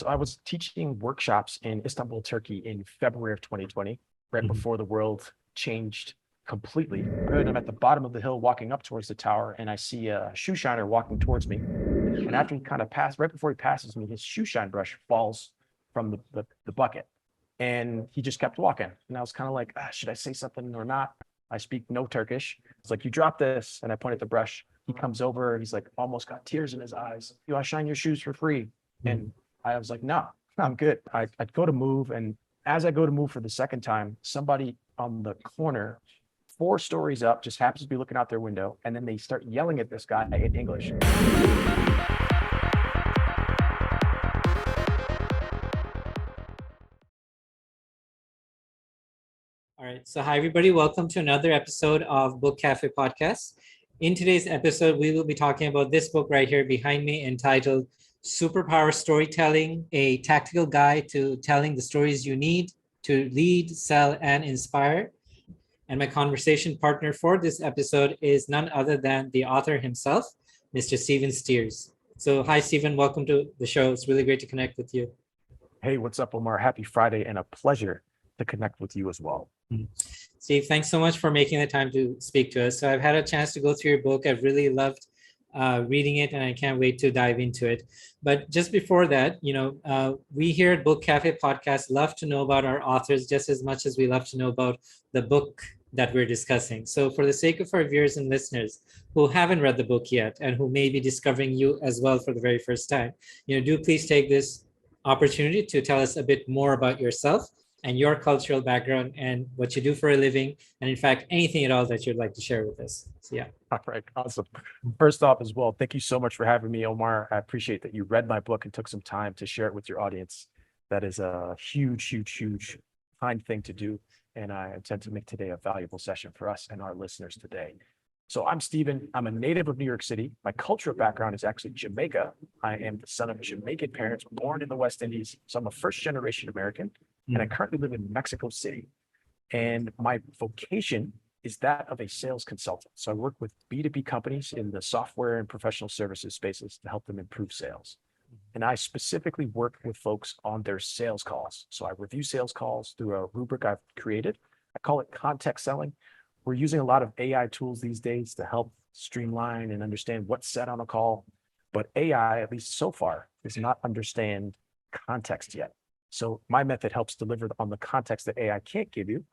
So I was teaching workshops in Istanbul, Turkey in February of 2020, right before the world changed completely. Good. I'm at the bottom of the hill walking up towards the tower, and I see a shoe shiner walking towards me. And after he kind of passed, right before he passes me, his shoe shine brush falls from the bucket. And he just kept walking. And I was kind of like, should I say something or not? I speak no Turkish. It's like, you drop this. And I point at the brush. He comes over and he's like, almost got tears in his eyes. You want to shine your shoes for free? And I was like, no, I'm good. I'd go to move. And as I go to move for the second time, somebody on the corner, 4 stories up, just happens to be looking out their window. And then they start yelling at this guy in English. All right. So hi, everybody. Welcome to another episode of Book Cafe Podcast. In today's episode, we will be talking about this book right here behind me entitled Superpower Storytelling, a tactical guide to telling the stories you need to lead, sell, and inspire. And my conversation partner for this episode is none other than the author himself, Mr. Stephen Steers. So hi, Stephen. Welcome to the show. It's really great to connect with you. Hey, what's up, Omar? Happy Friday and a pleasure to connect with you as well. Steve, thanks so much for making the time to speak to us. So I've had a chance to go through your book. I've really loved reading it, and I can't wait to dive into it. But just before that, we here at Book Cafe Podcast love to know about our authors just as much as we love to know about the book that we're discussing. So for the sake of our viewers and listeners who haven't read the book yet and who may be discovering you as well for the very first time, do please take this opportunity to tell us a bit more about yourself and your cultural background and what you do for a living, and in fact, anything at all that you'd like to share with us. So yeah. All right, awesome. First off as well, thank you so much for having me, Omar. I appreciate that you read my book and took some time to share it with your audience. That is a huge kind thing to do, and I intend to make today a valuable session for us and our listeners today. So I'm Stephen. I'm a native of New York City. My cultural background is actually Jamaica. I am the son of Jamaican parents born in the West Indies. So I'm a first-generation American. And I currently live in Mexico City. And my vocation is that of a sales consultant. So I work with B2B companies in the software and professional services spaces to help them improve sales. And I specifically work with folks on their sales calls. So I review sales calls through a rubric I've created. I call it context selling. We're using a lot of AI tools these days to help streamline and understand what's said on a call. But AI, at least so far, does not understand context yet. So my method helps deliver on the context that AI can't give you.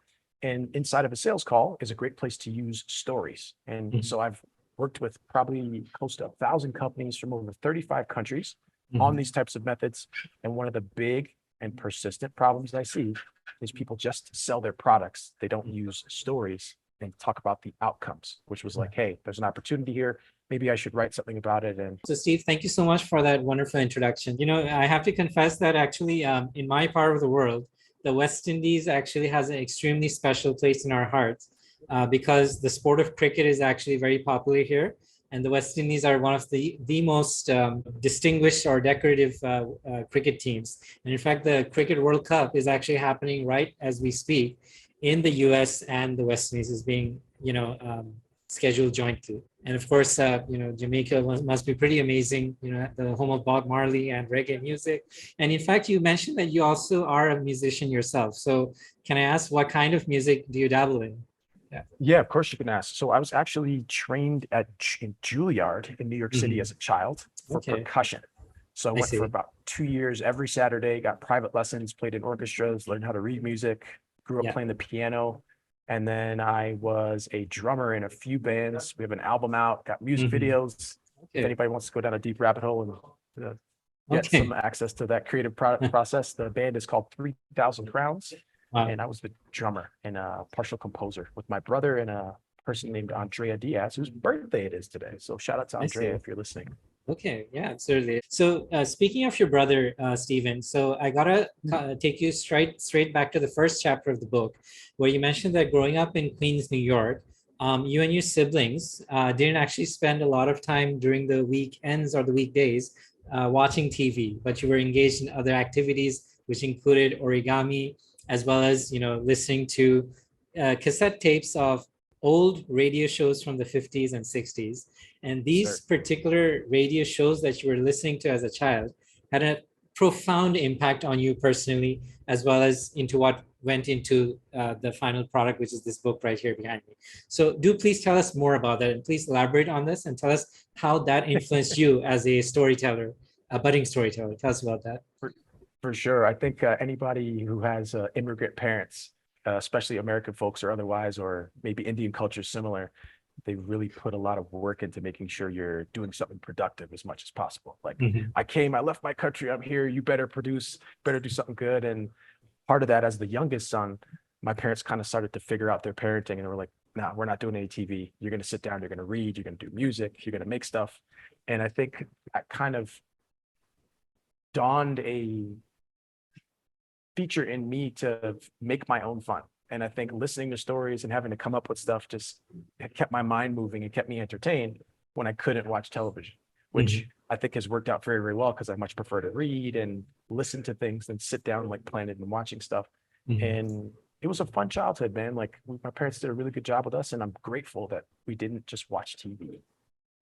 And inside of a sales call is a great place to use stories. And so I've worked with probably close to 1,000 companies from over 35 countries on these types of methods. And one of the big and persistent problems I see is people just sell their products. They don't use stories and talk about the outcomes, which was like, hey, there's an opportunity here. Maybe I should write something about it. And so Steve, thank you so much for that wonderful introduction. I have to confess that actually in my part of the world, the West Indies actually has an extremely special place in our hearts because the sport of cricket is actually very popular here. And the West Indies are one of the most distinguished or decorative cricket teams. And in fact, the Cricket World Cup is actually happening right as we speak in the US, and the West Indies is being, scheduled jointly. And of course, Jamaica must be pretty amazing, the home of Bob Marley and reggae music. And in fact, you mentioned that you also are a musician yourself. So can I ask, what kind of music do you dabble in? Yeah, of course you can ask. So I was actually trained in Juilliard in New York City as a child for percussion. So I went for about 2 years every Saturday, got private lessons, played in orchestras, learned how to read music, grew up playing the piano. And then I was a drummer in a few bands. We have an album out, got music videos. If anybody wants to go down a deep rabbit hole and get some access to that creative process, the band is called 3,000 Crowns. Wow. And I was the drummer and a partial composer with my brother and a person named Andrea Diaz, whose birthday it is today. So shout out to Andrea if you're listening. Okay, yeah, absolutely. So speaking of your brother, Stephen, so I gotta take you straight back to the first chapter of the book, where you mentioned that growing up in Queens, New York, you and your siblings didn't actually spend a lot of time during the weekends or the weekdays watching TV, but you were engaged in other activities, which included origami, as well as, listening to cassette tapes of old radio shows from the 50s and 60s. And these particular radio shows that you were listening to as a child had a profound impact on you personally, as well as into what went into the final product, which is this book right here behind me. So do please tell us more about that, and please elaborate on this and tell us how that influenced you as a storyteller, a budding storyteller. Tell us about that. For sure. I think anybody who has immigrant parents, especially American folks or otherwise, or maybe Indian culture similar, they really put a lot of work into making sure you're doing something productive as much as possible. Like, Mhm. I left my country, I'm here, you better produce, better do something good. And part of that, as the youngest son, my parents kind of started to figure out their parenting, and they were like, no, we're not doing any TV. You're going to sit down, you're going to read, you're going to do music, you're going to make stuff. And I think that kind of dawned a feature in me to make my own fun. And I think listening to stories and having to come up with stuff just kept my mind moving and kept me entertained when I couldn't watch television, which I think has worked out very, very well, because I much prefer to read and listen to things than sit down like planning and watching stuff. Mhm. And it was a fun childhood, man. Like, my parents did a really good job with us, and I'm grateful that we didn't just watch TV.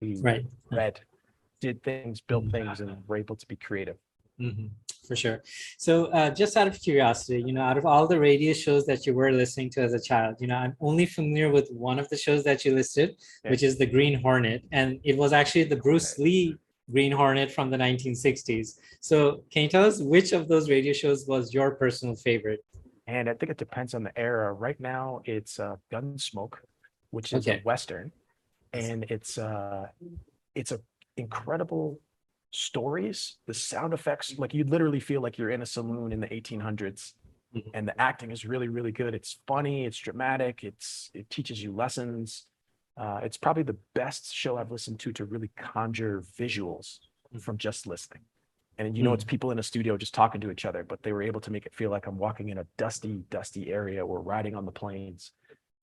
We Right. read, did things, built things, and were able to be creative. Mhm. For sure. So just out of curiosity, out of all the radio shows that you were listening to as a child, I'm only familiar with one of the shows that you listed, which is the Green Hornet. And it was actually the Bruce Lee Green Hornet from the 1960s. So can you tell us which of those radio shows was your personal favorite? And I think it depends on the era. Right now, it's Gunsmoke, which is a Okay. Western, and it's a incredible stories, the sound effects, like you literally feel like you're in a saloon in the 1800s, Mhm. and the acting is really, really good. It's funny, it's dramatic, it teaches you lessons. It's probably the best show I've listened to really conjure visuals from just listening. And it's people in a studio just talking to each other, but they were able to make it feel like I'm walking in a dusty, dusty area or riding on the plains.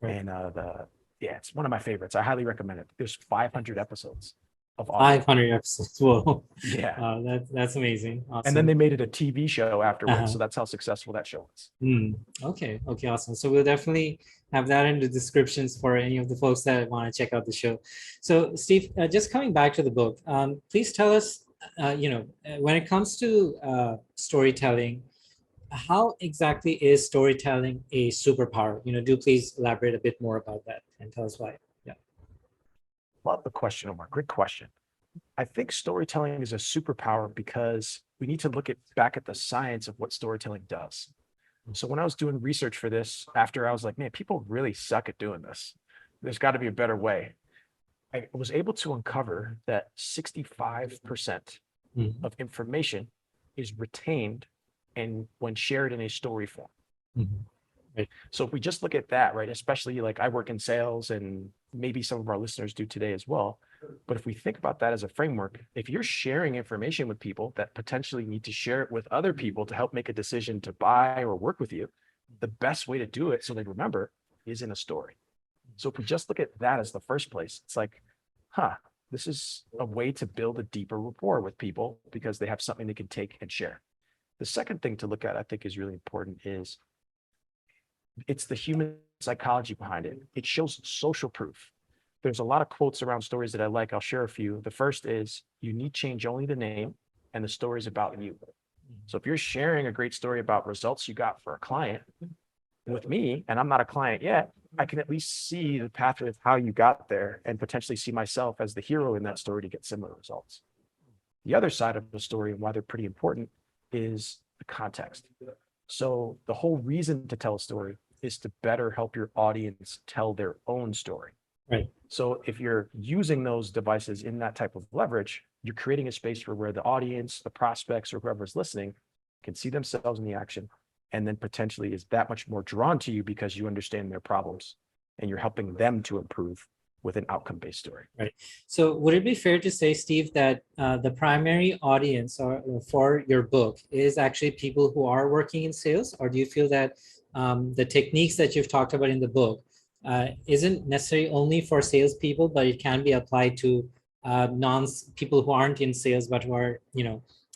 Right. And yeah, it's one of my favorites. I highly recommend it. There's 500 episodes of audio. 500 episodes. Whoa. Yeah. That's amazing. And then Awesome. they made it a TV show afterwards. Uh-huh. So that's how successful that show was. Okay, awesome. So we'll definitely have that in the descriptions for any of the folks that want to check out the show. So Steve, just coming back to the book, please tell us, when it comes to storytelling, how exactly is storytelling a superpower? Do please elaborate a bit more about that and tell us why. Yeah. Love the question, Omar. Great question. I think storytelling is a superpower because we need to look back at the science of what storytelling does. So when I was doing research for this, after I was like, man, people really suck at doing this. There's got to be a better way. I was able to uncover that 65% Mhm. of information is retained and when shared in a story form. Mhm. Right. So if we just look at that, right, especially like I work in sales, and maybe some of our listeners do today as well. But if we think about that as a framework, if you're sharing information with people that potentially need to share it with other people to help make a decision to buy or work with you, the best way to do it so they remember is in a story. So if we just look at that as the first place, it's like, this is a way to build a deeper rapport with people because they have something they can take and share. The second thing to look at, I think, is really important is it's the human psychology behind it. It shows social proof. There's a lot of quotes around stories that I like. I'll share a few. The first is, you need change only the name, and the story is about you. So if you're sharing a great story about results you got for a client with me, and I'm not a client yet, I can at least see the path of how you got there and potentially see myself as the hero in that story to get similar results. The other side of the story, and why they're pretty important, is the context. So the whole reason to tell a story is to better help your audience tell their own story. Right. So if you're using those devices in that type of leverage, you're creating a space for where the audience, the prospects, or whoever's listening can see themselves in the action, and then potentially is that much more drawn to you because you understand their problems and you're helping them to improve with an outcome-based story. Right. So would it be fair to say, Steve, that the primary audience for your book is actually people who are working in sales? Or do you feel that the techniques that you've talked about in the book isn't necessarily only for salespeople, but it can be applied to people who aren't in sales, but who are,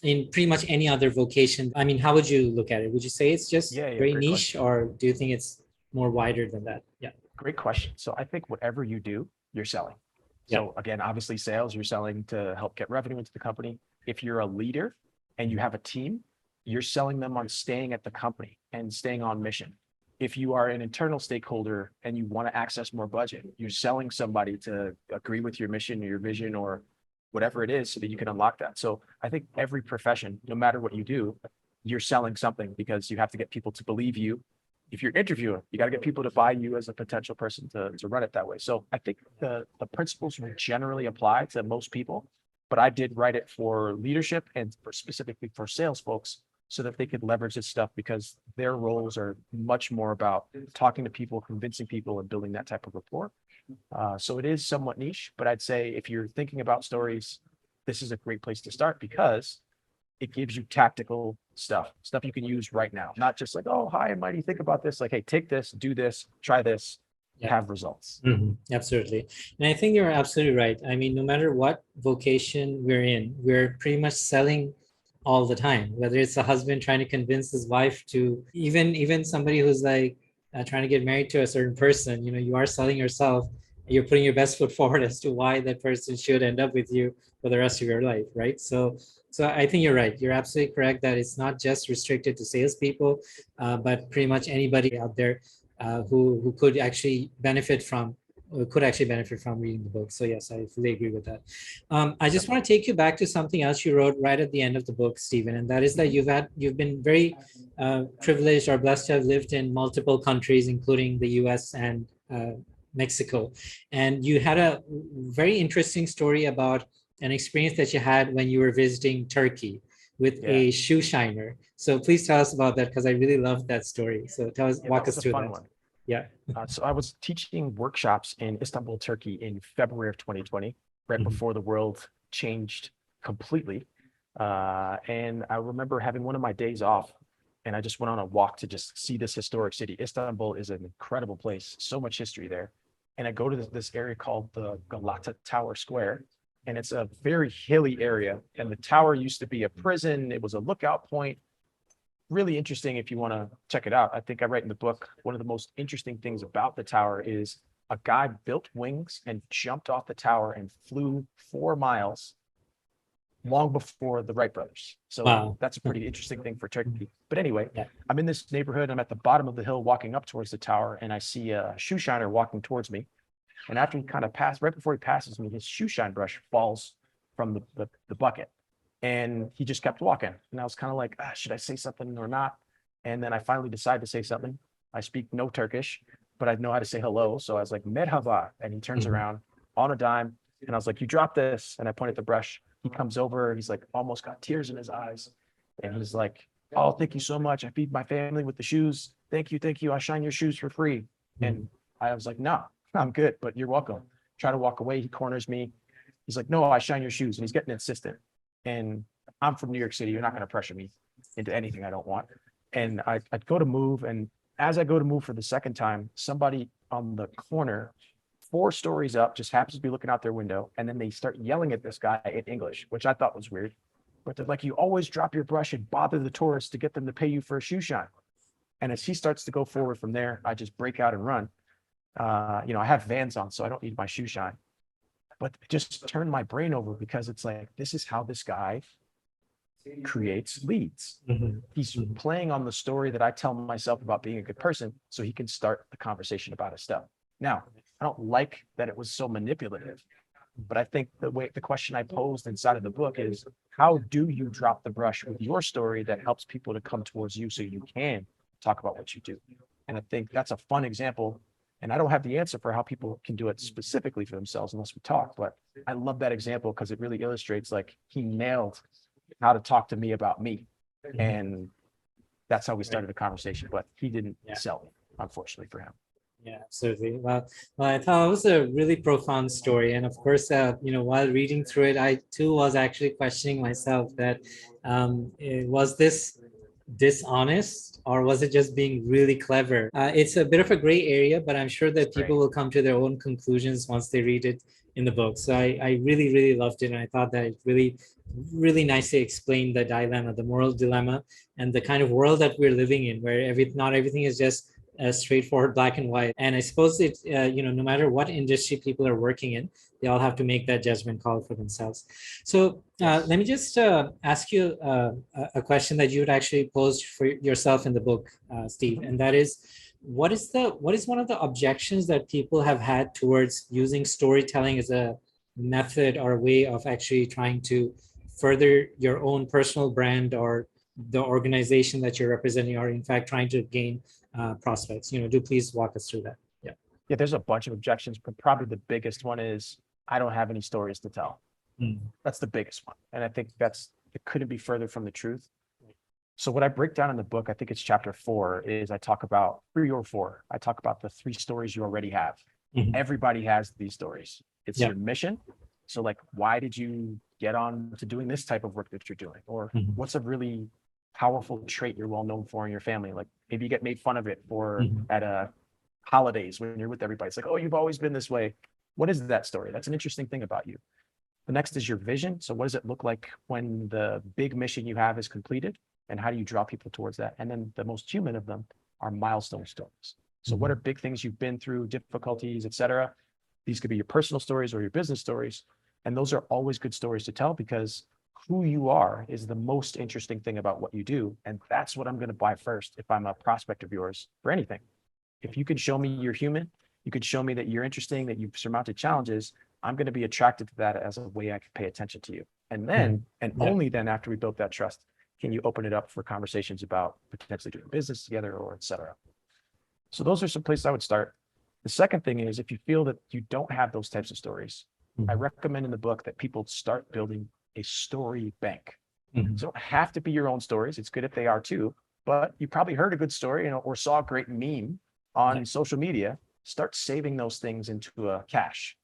in pretty much any other vocation? I mean, how would you look at it? Would you say it's just very Great niche, question. or do you think it's more wider than that? Yeah. Great question. So I think whatever you do, you're selling. So again, obviously sales, you're selling to help get revenue into the company. If you're a leader and you have a team, you're selling them on staying at the company and staying on mission. If you are an internal stakeholder and you want to access more budget, you're selling somebody to agree with your mission or your vision or whatever it is so that you can unlock that. So I think every profession, no matter what you do, you're selling something because you have to get people to believe you. If you're interviewing, you got to get people to buy you as a potential person to run it that way. So I think the principles will generally apply to most people, but I did write it for leadership and specifically for sales folks so that they could leverage this stuff because their roles are much more about talking to people, convincing people, and building that type of rapport. So it is somewhat niche, but I'd say if you're thinking about stories, this is a great place to start because it gives you tactical stuff you can use right now, not just like, oh, hi and mighty, think about this. Like, hey, take this, do this, try this, have results. Absolutely. And I think you're absolutely right. I mean, no matter what vocation we're in, we're pretty much selling all the time, whether it's a husband trying to convince his wife to even somebody who's like trying to get married to a certain person, you are selling yourself. You're putting your best foot forward as to why that person should end up with you for the rest of your life, right? So I think you're right. You're absolutely correct that it's not just restricted to salespeople, but pretty much anybody out there who could actually benefit from reading the book. So yes, I fully agree with that. I just want to take you back to something else you wrote right at the end of the book, Stephen, and that is that you've been very privileged or blessed to have lived in multiple countries, including the US and Mexico. And you had a very interesting story about an experience that you had when you were visiting Turkey with a shoe shiner. So please tell us about that because I really loved that story. So walk us through that. Yeah. So I was teaching workshops in Istanbul, Turkey in February of 2020, right before the world changed completely. And I remember having one of my days off and I just went on a walk to just see this historic city. Istanbul is an incredible place, so much history there. And I go to this area called the Galata Tower Square, and it's a very hilly area. And the tower used to be a prison. It was a lookout point. Really interesting if you want to check it out. I think I write in the book, one of the most interesting things about the tower is a guy built wings and jumped off the tower and flew 4 miles long before the Wright brothers. So that's a pretty interesting thing for Turkey. But anyway, I'm in this neighborhood. I'm at the bottom of the hill walking up towards the tower, and I see a shoe shiner walking towards me. And after he kind of right before he passes me, his shoe shine brush falls from the bucket. And he just kept walking. And I was kind of like, should I say something or not? And then I finally decided to say something. I speak no Turkish, but I know how to say hello. So I was like, merhaba. And he turns around on a dime. And I was like, you dropped this. And I pointed the brush. He comes over. He's like, almost got tears in his eyes. And he's like, oh, thank you so much. I feed my family with the shoes. Thank you. Thank you. I shine your shoes for free. And I was like, no, I'm good, but you're welcome. Try to walk away. He corners me. He's like, no, I shine your shoes. And he's getting insistent. And I'm from New York City. You're not going to pressure me into anything I don't want. And I'd go to move. And as I go to move for the second time, somebody on the corner, 4 stories up, just happens to be looking out their window. And then they start yelling at this guy in English, which I thought was weird. But they're like, you always drop your brush and bother the tourists to get them to pay you for a shoe shine. And as he starts to go forward from there, I just break out and run. I have Vans on, so I don't need my shoe shine. But it just turned my brain over because it's like, this is how this guy creates leads. He's playing on the story that I tell myself about being a good person so he can start the conversation about his stuff. Now, I don't like that it was so manipulative, but I think the question I posed inside of the book is, how do you drop the brush with your story that helps people to come towards you so you can talk about what you do? And I think that's a fun example. And I don't have the answer for how people can do it specifically for themselves unless we talk, but I love that example because it really illustrates like he nailed how to talk to me about me. And that's how we started the conversation, but he didn't sell me, unfortunately for him. Yeah, absolutely. Well, I thought it was a really profound story. And of course, while reading through it, I too was actually questioning myself that was this dishonest or was it just being really clever? It's a bit of a gray area, but I'm sure that people will come to their own conclusions once they read it in the book. So I really, really loved it. And I thought that it really, really nicely explained the dilemma, the moral dilemma, and the kind of world that we're living in, where not everything is just straightforward black and white. And I suppose it, no matter what industry people are working in, they all have to make that judgment call for themselves. So Yes. let me just ask you a question that you would actually pose for yourself in the book, Steve, and that is, what is one of the objections that people have had towards using storytelling as a method or a way of actually trying to further your own personal brand or the organization that you're representing, or in fact trying to gain prospects? Do please walk us through that. Yeah. Yeah, there's a bunch of objections, but probably the biggest one is I don't have any stories to tell. Mm. That's the biggest one. And I think it couldn't be further from the truth. So what I break down in the book, I think it's chapter 4, is I talk about 3 or 4. I talk about the 3 stories you already have. Mhm. Everybody has these stories. It's Yeah. your mission. So like, why did you get on to doing this type of work that you're doing? Or Mhm. what's a really powerful trait you're well known for in your family? Like maybe you get made fun of it for Mhm. at holidays when you're with everybody. It's like, oh, you've always been this way. What is that story? That's an interesting thing about you. The next is your vision. So what does it look like when the big mission you have is completed? And how do you draw people towards that? And then the most human of them are milestone stories. So what are big things you've been through, difficulties, etc.? These could be your personal stories or your business stories. And those are always good stories to tell because who you are is the most interesting thing about what you do. And that's what I'm going to buy first if I'm a prospect of yours for anything. If you can show me you're human, you could show me that you're interesting, that you've surmounted challenges, I'm going to be attracted to that as a way I can pay attention to you. And then, and Yeah. only then after we built that trust, can you open it up for conversations about potentially doing business together or et cetera. So those are some places I would start. The second thing is if you feel that you don't have those types of stories, I Mhm. recommend in the book that people start building a story bank. Mhm. So don't have to be your own stories. It's good if they are too, but you probably heard a good story, or saw a great meme on Yeah. social media. Start saving those things into a cache.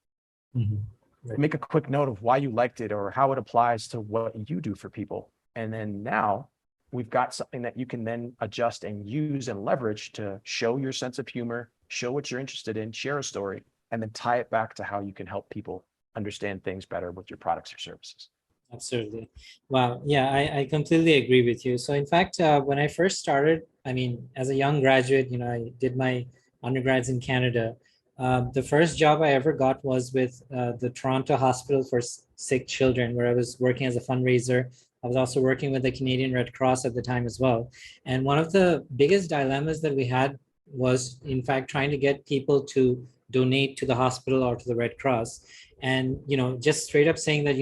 Mhm. Right. Make a quick note of why you liked it or how it applies to what you do for people. And then now we've got something that you can then adjust and use and leverage to show your sense of humor, show what you're interested in, share a story, and then tie it back to how you can help people understand things better with your products or services. Absolutely. Wow. Yeah, I completely agree with you. So in fact, when I first started, I mean, as a young graduate, I did my undergrads in Canada. The first job I ever got was with the Toronto Hospital for Sick Children, where I was working as a fundraiser. I was also working with the Canadian Red Cross at the time as well. And one of the biggest dilemmas that we had was, in fact, trying to get people to donate to the hospital or to the Red Cross. And just straight up saying that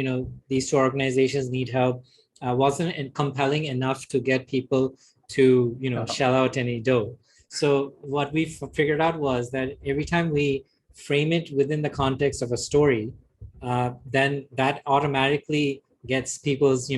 these 2 organizations need help wasn't compelling enough to get people to shell out any dough. So what we figured out was that every time we frame it within the context of a story, then that automatically gets people's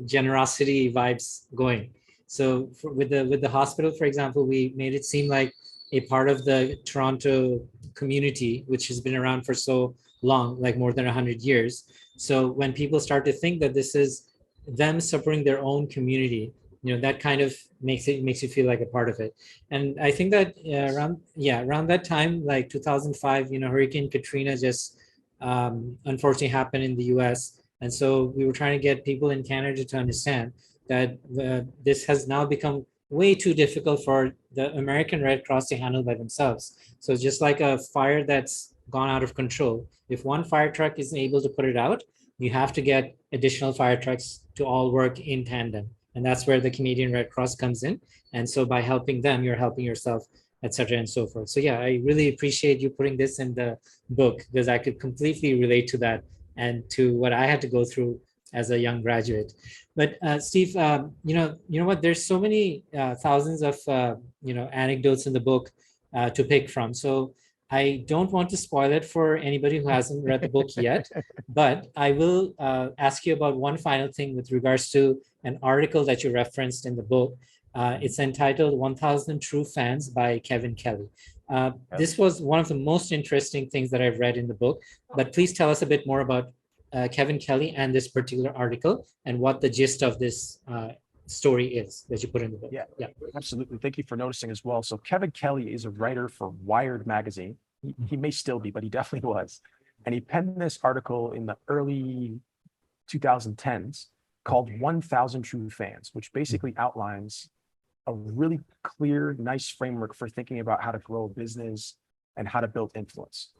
generosity vibes going. So with the hospital, for example, we made it seem like a part of the Toronto community, which has been around for so long, like more than 100 years. So when people start to think that this is them supporting their own community, that kind of makes you feel like a part of it. And I think that around that time, like 2005, Hurricane Katrina just unfortunately happened in the US. And so we were trying to get people in Canada to understand that this has now become way too difficult for the American Red Cross to handle by themselves. So it's just like a fire that's gone out of control. If one fire truck isn't able to put it out, you have to get additional fire trucks to all work in tandem. And that's where the Canadian Red Cross comes in. And so by helping them, you're helping yourself, etc., and so forth. So yeah, I really appreciate you putting this in the book because I could completely relate to that and to what I had to go through as a young graduate. But Steve, you know what? There's so many thousands of anecdotes in the book to pick from. So I don't want to spoil it for anybody who hasn't read the book yet, but I will ask you about one final thing with regards to an article that you referenced in the book. It's entitled 1000 True Fans by Kevin Kelly. This was one of the most interesting things that I've read in the book, but please tell us a bit more about Kevin Kelly and this particular article and what the gist of this story is that you put in the book. Yeah, absolutely. Thank you for noticing as well. So Kevin Kelly is a writer for Wired magazine. He may still be, but he definitely was. And he penned this article in the early 2010s called 1000 True Fans, which basically outlines a really clear, nice framework for thinking about how to grow a business and how to build influence.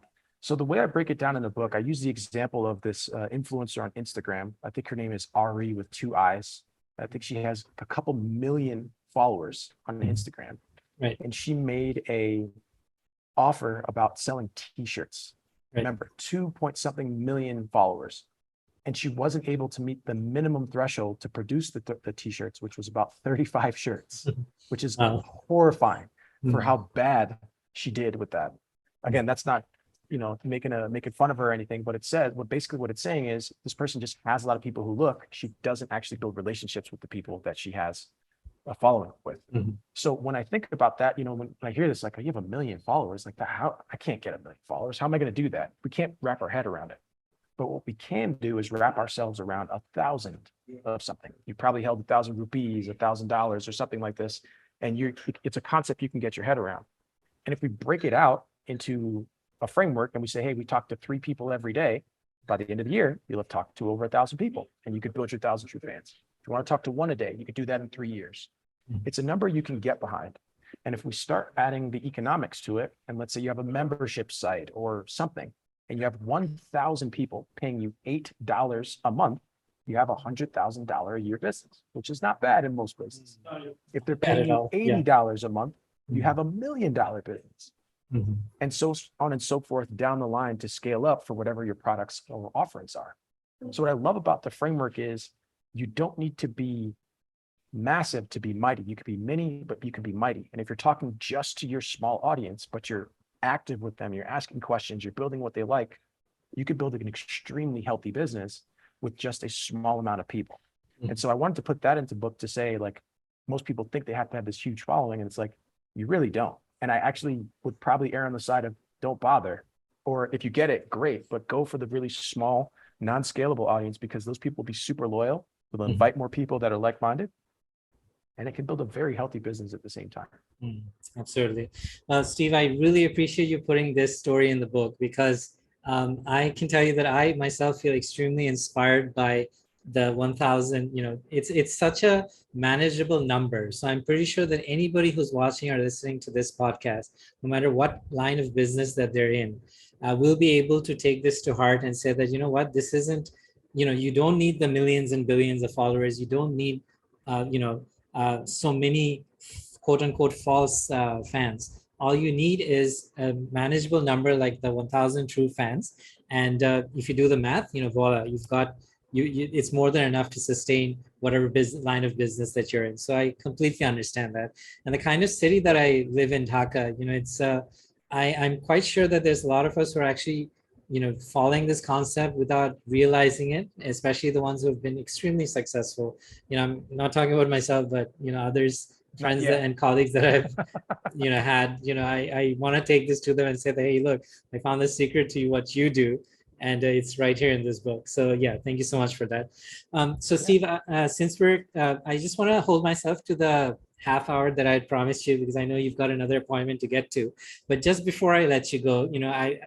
So the way I break it down in the book, I use the example of this influencer on Instagram. I think her name is Ari with 2 I's. I think she has a couple million followers on Instagram. Right. And she made a offer about selling t-shirts. Right. Remember, 2 point something million followers. And she wasn't able to meet the minimum threshold to produce the t-shirts, which was about 35 shirts, which is horrifying for how bad she did with that. Again, that's not, making fun of her or anything, but basically what it's saying is this person just has a lot of people who look. She doesn't actually build relationships with the people that she has a following with. So when I think about that, when I hear this, like, oh, you have 1 million followers, like how I can't get 1 million followers. How am I going to do that? We can't wrap our head around it. But what we can do is wrap ourselves around 1,000 of something. You probably held 1,000 rupees, $1,000 or something like this. And it's a concept you can get your head around. And if we break it out into a framework and we say, hey, we talk to 3 people every day, by the end of the year, you'll have talked to over 1,000 people and you could build your 1,000 true fans. If you want to talk to 1 a day, you could do that in 3 years. It's a number you can get behind. And if we start adding the economics to it, and let's say you have a membership site or something, and you have 1,000 people paying you $8 a month, you have $100,000 a year business, which is not bad in most places. If they're paying you $80 a month, you have $1 million business. And so on and so forth down the line to scale up for whatever your products or offerings are. So what I love about the framework is you don't need to be massive to be mighty. You could be mini, but you can be mighty. And if you're talking just to your small audience, but you're active with them, you're asking questions, you're building what they like, you could build an extremely healthy business with just a small amount of people. And so I wanted to put that into book to say, like, most people think they have to have this huge following, and it's like, you really don't. And I actually would probably err on the side of don't bother, or if you get it, great, but go for the really small, non-scalable audience, because those people will be super loyal. They'll invite more people that are like-minded, and it can build a very healthy business at the same time. Absolutely. Steve, I really appreciate you putting this story in the book, because I can tell you that I myself feel extremely inspired by the 1,000. It's such a manageable number. So I'm pretty sure that anybody who's watching or listening to this podcast, no matter what line of business that they're in, will be able to take this to heart and say that, what, this isn't, you don't need the millions and billions of followers. You don't need, so many quote unquote false fans. All you need is a manageable number like the 1,000 true fans. And if you do the math, voila, you've got, it's more than enough to sustain whatever line of business that you're in. So I completely understand that. And the kind of city that I live in, Dhaka, it's, I'm quite sure that there's a lot of us who are actually, following this concept without realizing it, especially the ones who have been extremely successful. I'm not talking about myself, but, others, friends and colleagues that I've, had, I want to take this to them and say, that, hey, look, I found the secret to what you do. And it's right here in this book. So yeah, thank you so much for that. So Steve, since I just want to hold myself to the half hour that I promised you, because I know you've got another appointment to get to. But just before I let you go,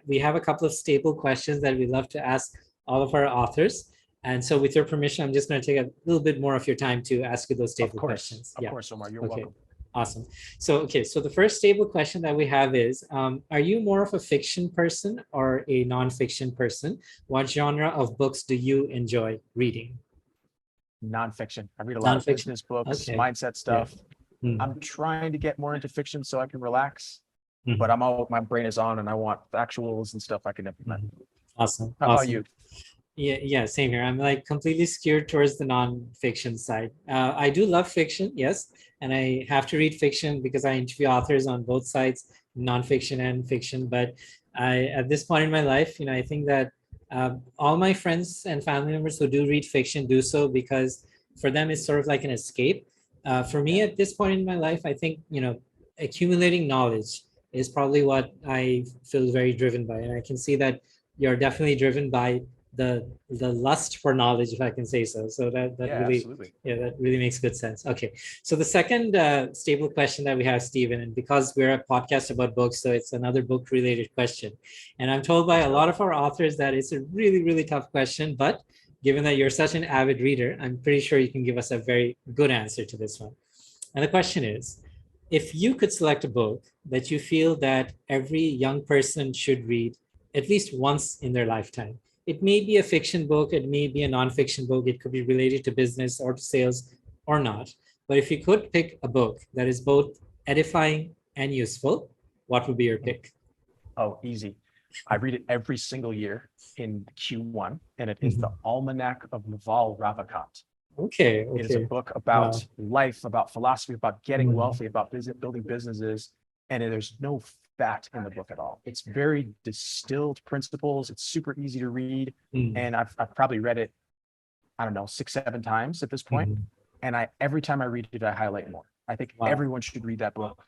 we have a couple of staple questions that we love to ask all of our authors. And so with your permission, I'm just going to take a little bit more of your time to ask you those staple questions. Of course, Omar, you're welcome. Awesome. So the first stable question that we have is, are you more of a fiction person or a non-fiction person? What genre of books do you enjoy reading? Nonfiction. I read a lot of business books, mindset stuff. I'm trying to get more into fiction so I can relax, but my brain is on and I want factuals and stuff I can implement. Awesome. How about you? Yeah, same here. I'm like completely skewed towards the non-fiction side. I do love fiction, yes, and I have to read fiction because I interview authors on both sides, non-fiction and fiction. But at this point in my life, I think that all my friends and family members who do read fiction do so because for them it's sort of like an escape. For me, at this point in my life, I think accumulating knowledge is probably what I feel very driven by, and I can see that you're definitely driven by the lust for knowledge, if I can say so. So that really, absolutely. That really makes good sense. Okay, so the second stable question that we have, Stephen, and because we're a podcast about books, so it's another book related question. And I'm told by a lot of our authors that it's a really, really tough question, but given that you're such an avid reader, I'm pretty sure you can give us a very good answer to this one. And the question is, if you could select a book that you feel that every young person should read at least once in their lifetime. It may be a fiction book, it may be a nonfiction book, it could be related to business or to sales or not. But if you could pick a book that is both edifying and useful, what would be your pick? Oh, easy. I read it every single year in Q1, and it is the Almanac of Naval Ravikant. Okay. It is a book about life, about philosophy, about getting wealthy, about building businesses, and there's no fat in the book at all. It's very distilled principles. It's super easy to read, and I've probably read it, I don't know, 6, 7 times at this point. And every time I read it, I highlight more. I think everyone should read that book.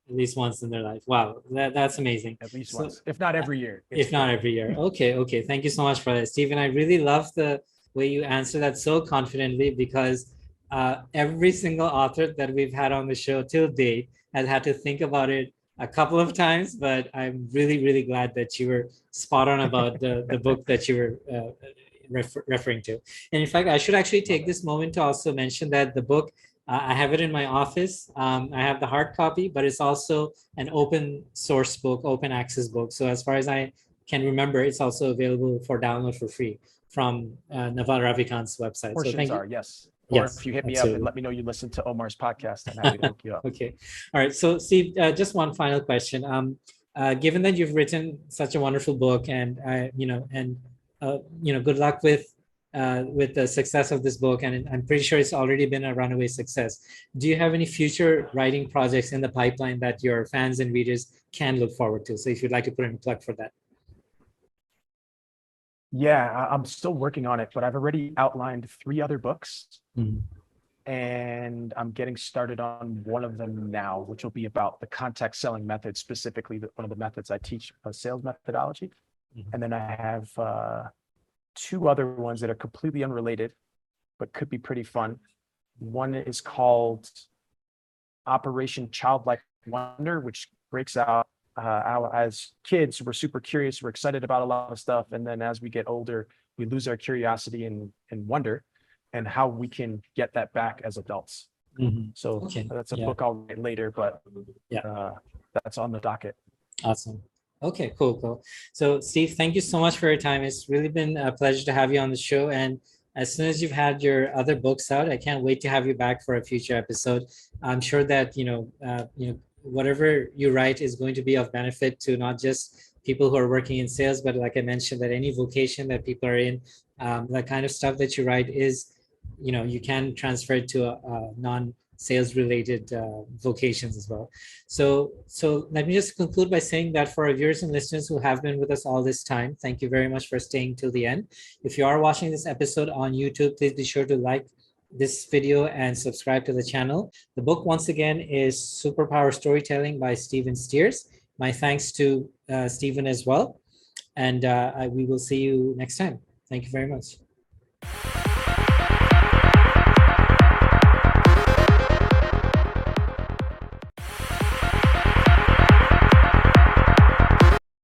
At least once in their life. Wow, that's amazing. At least once, if not every year. If not every year. Okay. Thank you so much for that, Stephen. I really love the way you answer that so confidently, because every single author that we've had on the show till date has had to think about it a couple of times, but I'm really, really glad that you were spot on about the book that you were referring to. And in fact, I should actually take this moment to also mention that the book, I have it in my office. I have the hard copy, but it's also an open source book, open access book. So as far as I can remember, it's also available for download for free from Naval Ravikant's website. Portions so are, yes. Or if you hit me up and let me know you listen to Omar's podcast, I'm happy to hook you up. Okay. All right. So Steve, just one final question. Given that you've written such a wonderful book, and good luck with the success of this book, and I'm pretty sure it's already been a runaway success. Do you have any future writing projects in the pipeline that your fans and readers can look forward to? So if you'd like to put in a plug for that. Yeah, I'm still working on it, but I've already outlined 3 other books, and I'm getting started on one of them now, which will be about the context selling method, specifically one of the methods I teach, a sales methodology. And then I have 2 other ones that are completely unrelated, but could be pretty fun. One is called Operation Childlike Wonder, which breaks out how as kids, we're super curious, we're excited about a lot of stuff. And then as we get older, we lose our curiosity and wonder, and how we can get that back as adults. So that's a book I'll write later, but that's on the docket. Awesome. Okay, cool. So Steve, thank you so much for your time. It's really been a pleasure to have you on the show. And as soon as you've had your other books out, I can't wait to have you back for a future episode. I'm sure that, whatever you write is going to be of benefit to not just people who are working in sales, but like I mentioned, that any vocation that people are in, the kind of stuff that you write is, you can transfer it to a non-sales related vocations as well. So let me just conclude by saying that for our viewers and listeners who have been with us all this time, thank you very much for staying till the end. If you are watching this episode on YouTube, please be sure to like this video and subscribe to the channel. The book, once again, is Superpower Storytelling by Stephen Steers. My thanks to Stephen as well. And we will see you next time. Thank you very much.